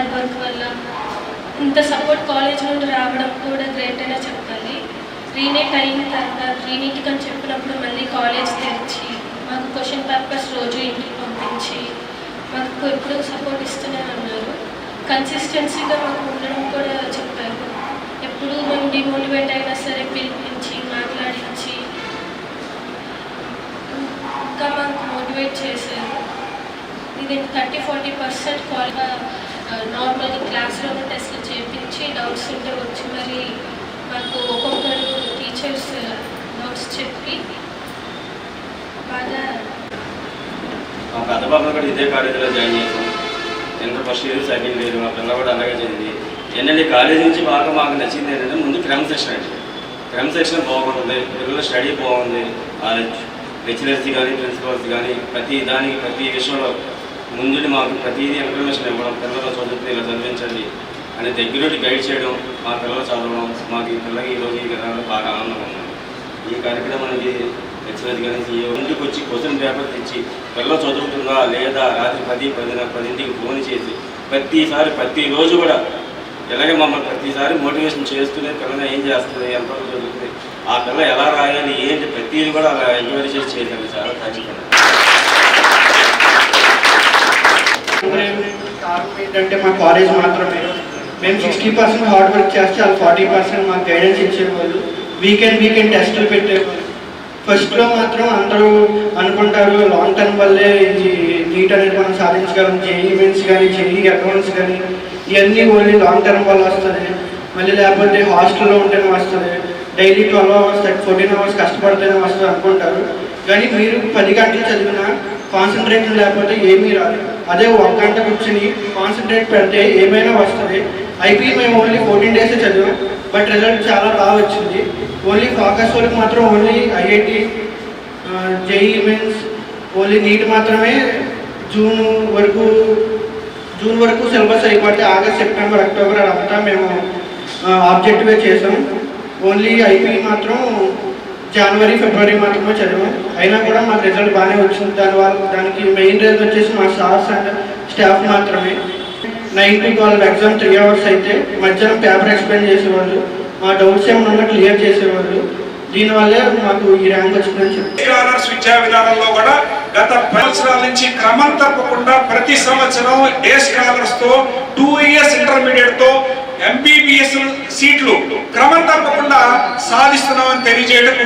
Hard work వల్ల ఇంత support college నుండి రావడం కూడా గ్రేట్ అనే చెప్పాలి. రీనీట్ అయిన తర్వాత రీనీట్కి అని చెప్పినప్పుడు మళ్ళీ కాలేజ్ తెరిచి మాకు క్వశ్చన్ పేపర్స్ రోజు ఇంటికి పంపించి మాకు ఎప్పుడు సపోర్ట్ ఇస్తూనే ఉన్నారు. కన్సిస్టెన్సీగా మాకు ఉండడం కూడా చెప్పారు. ఎప్పుడు మేము డిమోటివేట్ అయినా సరే పిలిపించి మాట్లాడించి ఇంకా మాకు మోటివేట్ చేశారు. ఇది 30-40% నార్మల్గా క్లాస్లోనే టెస్ట్లు చేయించి డౌట్స్ ఉంటే వచ్చి మరి మాకు ఒక్కొక్కరు టీచర్స్ డౌట్స్ చెప్పి బాగా మా పెద్ద బాబు కూడా ఇదే కాలేజీలో జాయిన్ చేసాం. Inter first year second year మా పిల్ల కూడా అలాగే చదివింది. ఏంటంటే కాలేజీ నుంచి బాగా మాకు నచ్చింది ఏంటంటే ముందు క్రమశిక్షణ అండి. క్రమశిక్షణ బాగుంటుంది, పిల్లల స్టడీ బాగుంది. లెక్చరర్స్ కానీ ప్రిన్సిపల్స్ కానీ ప్రతి దానికి ప్రతి విషయంలో ముందు మాకు ప్రతిదీ ఇన్ఫర్మేషన్ ఇవ్వడం, పిల్లలు చదువుతూ ఇలా చదివించండి అని దగ్గరుండి గైడ్ చేయడం, మా పిల్లలు చదవడం మాకు ఈ పిల్లలకి ఈరోజు ఈ విధానంలో బాగా ఆనందంగా ఉంది. ఈ కార్యక్రమానికి లెక్చరర్స్ కానీ ఇంటికి వచ్చి క్వశ్చన్ పేపర్ తెచ్చి పిల్లలు చదువుతుందా లేదా రాత్రి 10-10:10కి ఫోన్ చేసి ప్రతిరోజు కూడా ఇలాగే మమ్మల్ని ప్రతిసారి మోటివేషన్ చేస్తూనే పిల్లలు ఏం చేస్తుంది, ఎంతవరకు చదువుతుంది, ఆ పిల్ల ఎలా రాయాలి ఏంటి ప్రతిదీ కూడా అలా ఎంక్వైరీ చేసి చేయాలి. చాలా థ్యాంక్స్. ఏంటంటే మా కాలేజ్ మాత్రమే మేము 60% హార్డ్ వర్క్ చేస్తే వాళ్ళు 40% మాకు గైడెన్స్ ఇచ్చేవాళ్ళు. వీకెండ్ టెస్టులు పెట్టేవాళ్ళు. ఫస్ట్లో మాత్రం అందరూ అనుకుంటారు లాంగ్ టర్మ్ వల్లే ఇది నీట్ అనేది మనం సాధించగలం, జేఈ మెయిన్స్ కానీ జేఈ అకౌంట్స్ కానీ ఇవన్నీ ఓన్లీ లాంగ్ టర్మ్ వల్ల వస్తుంది. మళ్ళీ లేకపోతే హాస్టల్లో ఉంటేనే వస్తుంది, డైలీ 12 hours 14 hours కష్టపడితేనే వస్తుంది అనుకుంటారు. కానీ మీరు 10 గంటలు చదివినా కాన్సన్ట్రేషన్ లేకపోతే ఏమీ రాదు. అదే 1 గంట కూర్చొని కాన్సన్ట్రేట్ పెడితే ఏమైనా వస్తుంది. ఐపీ మేము ఓన్లీ 14 days చదివాం, బట్ రిజల్ట్ చాలా బాగా వచ్చింది. ఓన్లీ ఫోకస్ వాళ్ళకి మాత్రం only IIT, JEE Mains, only NEET మాత్రమే జూన్ వరకు సిలబస్ అయిపోతే ఆగస్ట్, సెప్టెంబర్, అక్టోబర్ అంతా మేము ఆబ్జెక్టివే చేసాం. ఓన్లీ ఐపీ మాత్రం జనవరి, ఫిబ్రవరి మాత్రమే చదివాం. అయినా కూడా మాకు రిజల్ట్ బాగానే వచ్చింది. దానికి మెయిన్ రీజన్ వచ్చేసి మా స్టాఫ్స్ అండ్ స్టాఫ్ మాత్రమే. 9 to 12 ఎగ్జామ్ 3 hours అయితే మధ్యాహ్నం పేపర్ ఎక్స్ప్లెయిన్ చేసేవాళ్ళు, మా డౌట్స్ ఏమన్నా క్లియర్ చేసేవాళ్ళు. దీనివల్లే మాకు ఈ ర్యాంక్ వచ్చిందని చెప్పారు. విద్యా విధానంలో కూడా గత 10 సంవత్సరాల నుంచి క్రమం తప్పకుండా ప్రతి సంవత్సరం డే స్కాలర్స్ తో 2 years ఇంటర్మీడియట్ తో MBBS సీట్లు క్రమం తప్పకుండా సాధిస్తున్నామని తెలియజేయడానికి